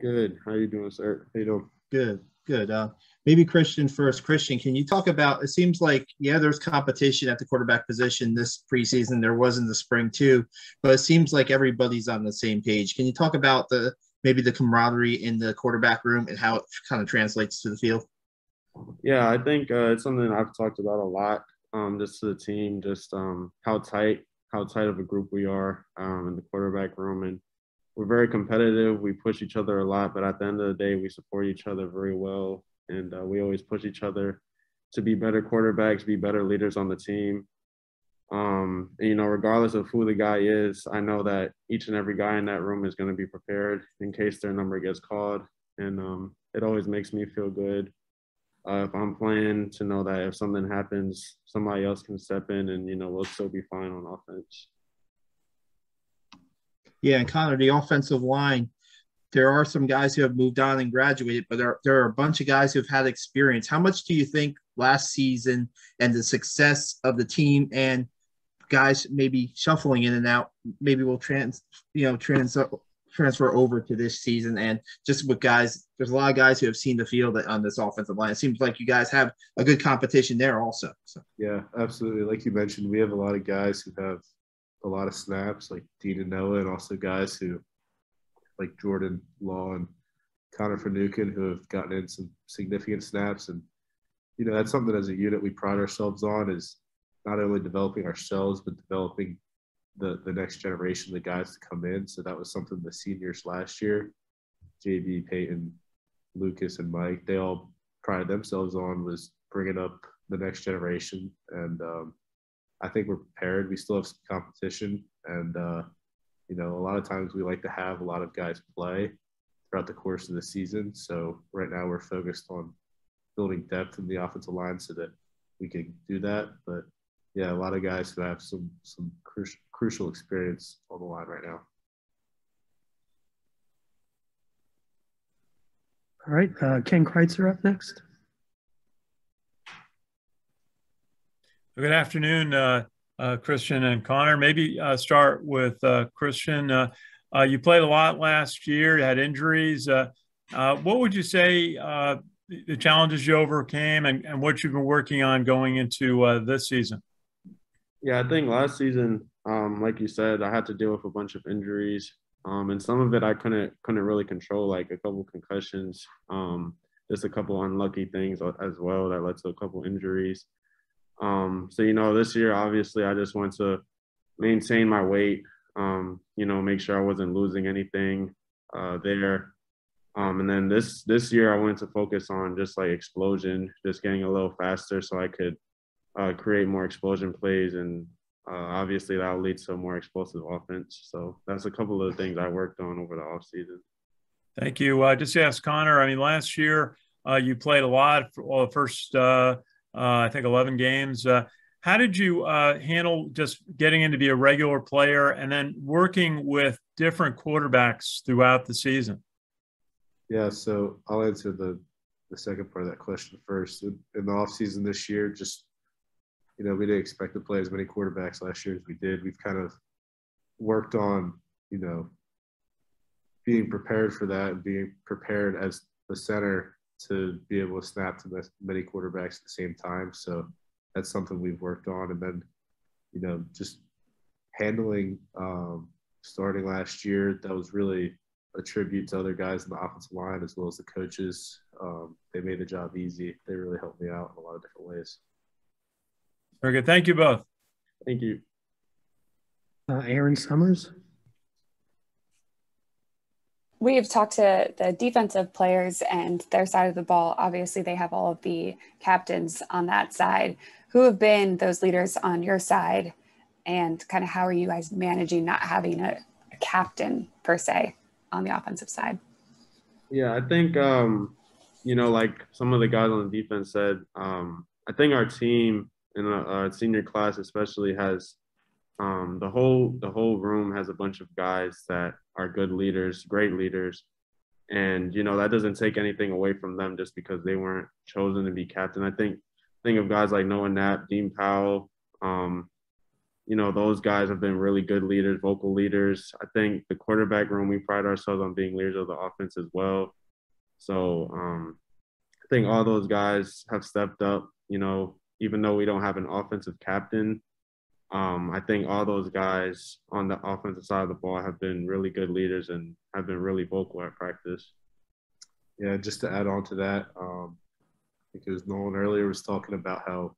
Good. How you doing, sir? How you doing? Good, good. Maybe Christian first. Christian, can you talk about? It seems like there's competition at the quarterback position this preseason. There was in the spring too, but it seems like everybody's on the same page. Can you talk about the maybe the camaraderie in the quarterback room and how it kind of translates to the field? Yeah, I think it's something I've talked about a lot. Just to the team, just how tight of a group we are in the quarterback room, and we're very competitive. We push each other a lot, but at the end of the day, we support each other very well, and we always push each other to be better quarterbacks, be better leaders on the team. And, regardless of who the guy is, I know that each and every guy in that room is going to be prepared in case their number gets called, and it always makes me feel good if I'm playing to know that if something happens, somebody else can step in and, we'll still be fine on offense. Yeah, and Connor, the offensive line, there are some guys who have moved on and graduated, but there are a bunch of guys who have had experience. How much do you think last season and the success of the team and guys maybe shuffling in and out maybe will transfer over to this season? And just with guys, there's a lot of guys who have seen the field on this offensive line. It seems like you guys have a good competition there also. So Yeah, absolutely. Like you mentioned, we have a lot of guys who have a lot of snaps, like Dean and Noah, and also guys who, like Jordan Law and Connor Finucane, who have gotten in some significant snaps. And, that's something as a unit we pride ourselves on, is not only developing ourselves, but developing the next generation, the guys to come in. So that was something the seniors last year, JB, Peyton, Lucas, and Mike, they all prided themselves on, was bringing up the next generation. And I think we're prepared. We still have some competition. And, a lot of times we like to have a lot of guys play throughout the course of the season. So right now we're focused on building depth in the offensive line so that we can do that. But yeah, a lot of guys who have some crucial experience on the line right now. All right, Ken Kreitzer up next. Good afternoon, Christian and Connor. Maybe start with Christian. You played a lot last year. You had injuries. What would you say the challenges you overcame and what you've been working on going into this season? Yeah, I think last season, like you said, I had to deal with a bunch of injuries, and some of it I couldn't really control, like a couple concussions, just a couple unlucky things as well that led to a couple injuries. So, this year, obviously, I just want to maintain my weight, make sure I wasn't losing anything there. And then this year, I wanted to focus on just like explosion, just getting a little faster so I could create more explosion plays. And obviously, that will lead to a more explosive offense. So that's a couple of the things I worked on over the offseason. Thank you. Just to ask Connor, I mean, last year you played a lot for the first I think 11 games. How did you handle just getting in to be a regular player and then working with different quarterbacks throughout the season? Yeah, so I'll answer the second part of that question first. In the offseason this year, just, we didn't expect to play as many quarterbacks last year as we did. We've kind of worked on, being prepared for that and being prepared as the center to be able to snap to many quarterbacks at the same time. So that's something we've worked on. And then, just handling starting last year, that was really a tribute to other guys in the offensive line as well as the coaches. They made the job easy. They really helped me out in a lot of different ways. Very good. Thank you both. Thank you. Aaron Summers. We've talked to the defensive players and their side of the ball. Obviously, they have all of the captains on that side. Who have been those leaders on your side? And kind of how are you guys managing not having a captain, per se, on the offensive side? Yeah, I think, like some of the guys on the defense said, I think our team in our senior class especially has the whole room has a bunch of guys that are good leaders, great leaders. And, that doesn't take anything away from them just because they weren't chosen to be captain. Think of guys like Noah Knapp, Dean Powell, those guys have been really good leaders, vocal leaders. I think the quarterback room, we pride ourselves on being leaders of the offense as well. So I think all those guys have stepped up, even though we don't have an offensive captain. I think all those guys on the offensive side of the ball have been really good leaders and have been really vocal at practice. Yeah, just to add on to that, because Nolan earlier was talking about how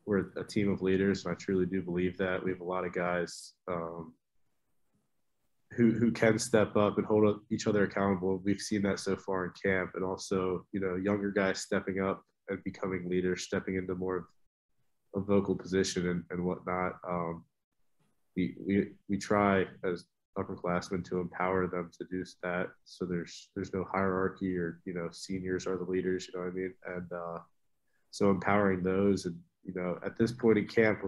we're a team of leaders, and I truly do believe that. We have a lot of guys who can step up and hold each other accountable. We've seen that so far in camp, and also, younger guys stepping up and becoming leaders, stepping into more of a vocal position and whatnot. We try as upperclassmen to empower them to do that. So there's no hierarchy or, seniors are the leaders, you know what I mean? And so empowering those, and, at this point in camp,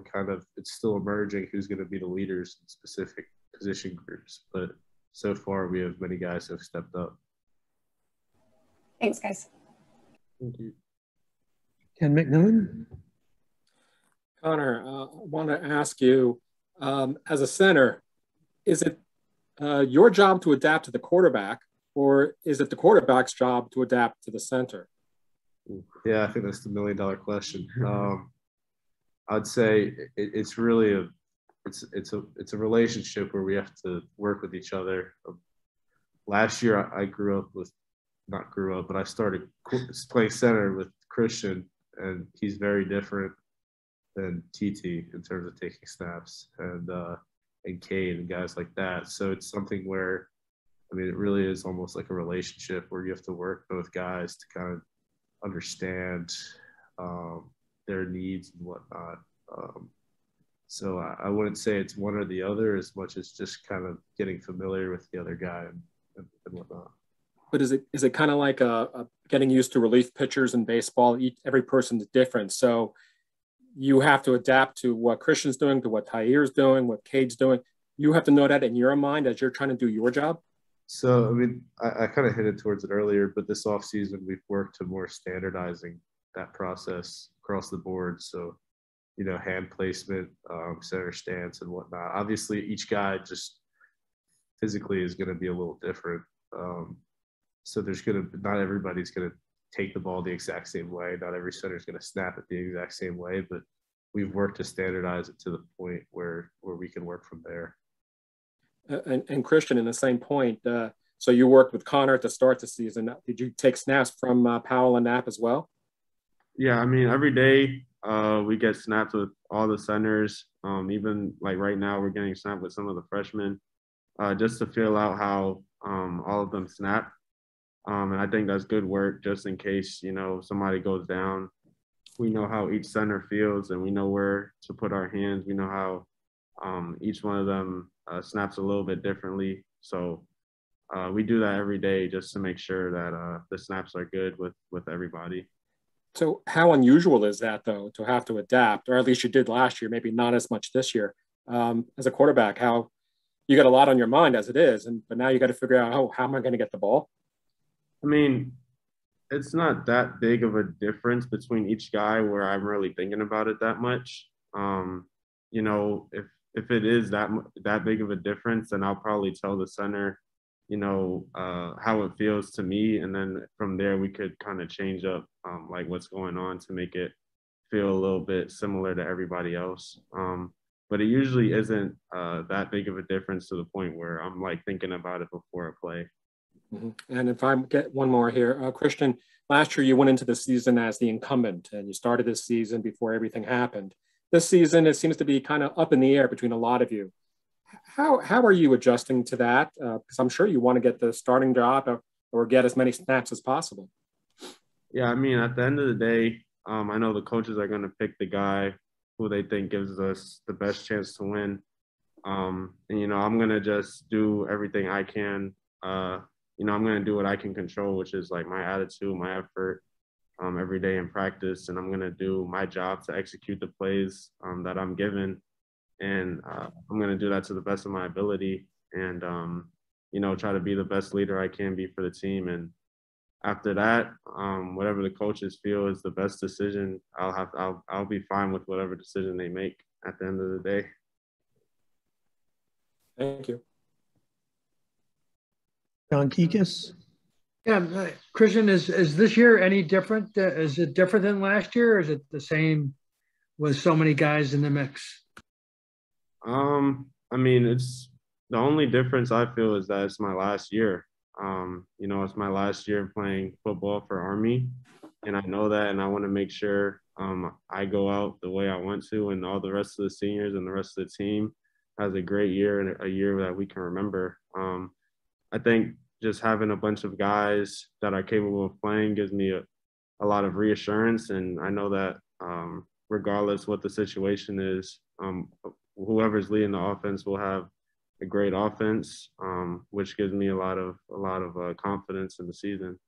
it's still emerging who's going to be the leaders in specific position groups. But so far we have many guys who have stepped up. Thanks, guys. Thank you. Ken McMillan. Connor, I want to ask you, as a center, is it your job to adapt to the quarterback, or is it the quarterback's job to adapt to the center? Yeah, I think that's the $1 million question. I'd say it's really it's a relationship where we have to work with each other. Last year, I started playing center with Christian, and he's very different than TT in terms of taking snaps, and Cade and guys like that. So it's something where, it really is almost like a relationship where you have to work both guys to kind of understand their needs and whatnot. So I wouldn't say it's one or the other as much as just kind of getting familiar with the other guy and whatnot. But is it kind of like a getting used to relief pitchers in baseball? Every person's different, so you have to adapt to what Christian's doing, to what Tyre's doing, what Cade's doing. You have to know that in your mind as you're trying to do your job. So, I kind of hinted towards it earlier, but this offseason we've worked to more standardizing that process across the board. So, hand placement, center stance and whatnot. Obviously, each guy just physically is going to be a little different. So not everybody's going to take the ball the exact same way. Not every center is going to snap it the exact same way, but we've worked to standardize it to the point where we can work from there. And Christian, in the same point, so you worked with Connor to start the season. Did you take snaps from Powell and Knapp as well? Yeah, every day we get snaps with all the centers. Even like right now, we're getting snapped with some of the freshmen just to feel out how all of them snap. And I think that's good work just in case, somebody goes down. We know how each center feels, and we know where to put our hands. We know how each one of them snaps a little bit differently. So we do that every day just to make sure that the snaps are good with everybody. So how unusual is that, though, to have to adapt, or at least you did last year, maybe not as much this year, as a quarterback? How you got a lot on your mind as it is, but now you got to figure out, how am I going to get the ball? It's not that big of a difference between each guy where I'm really thinking about it that much. If it is that big of a difference, then I'll probably tell the center, how it feels to me. And then from there, we could kind of change up like what's going on to make it feel a little bit similar to everybody else. But it usually isn't that big of a difference to the point where I'm like thinking about it before I play. Mm-hmm. And if I get one more here, Christian, last year you went into the season as the incumbent, and you started this season before everything happened. This season, it seems to be kind of up in the air between a lot of you. How are you adjusting to that? Because I'm sure you want to get the starting job or get as many snaps as possible. Yeah, at the end of the day, I know the coaches are going to pick the guy who they think gives us the best chance to win. And, I'm going to just do everything I can. I'm going to do what I can control, which is like my attitude, my effort every day in practice. And I'm going to do my job to execute the plays that I'm given. And I'm going to do that to the best of my ability and, try to be the best leader I can be for the team. And after that, whatever the coaches feel is the best decision, I'll be fine with whatever decision they make at the end of the day. Thank you. John Kikis? Yeah, Christian, is this year any different? Is it different than last year, or is it the same with so many guys in the mix? I mean, it's the only difference I feel is that it's my last year. You know, it's my last year playing football for Army, and I know that, and I want to make sure I go out the way I want to, and all the rest of the seniors and the rest of the team has a great year and a year that we can remember. I think just having a bunch of guys that are capable of playing gives me a lot of reassurance, and I know that regardless what the situation is, whoever's leading the offense will have a great offense, which gives me a lot of confidence in the season.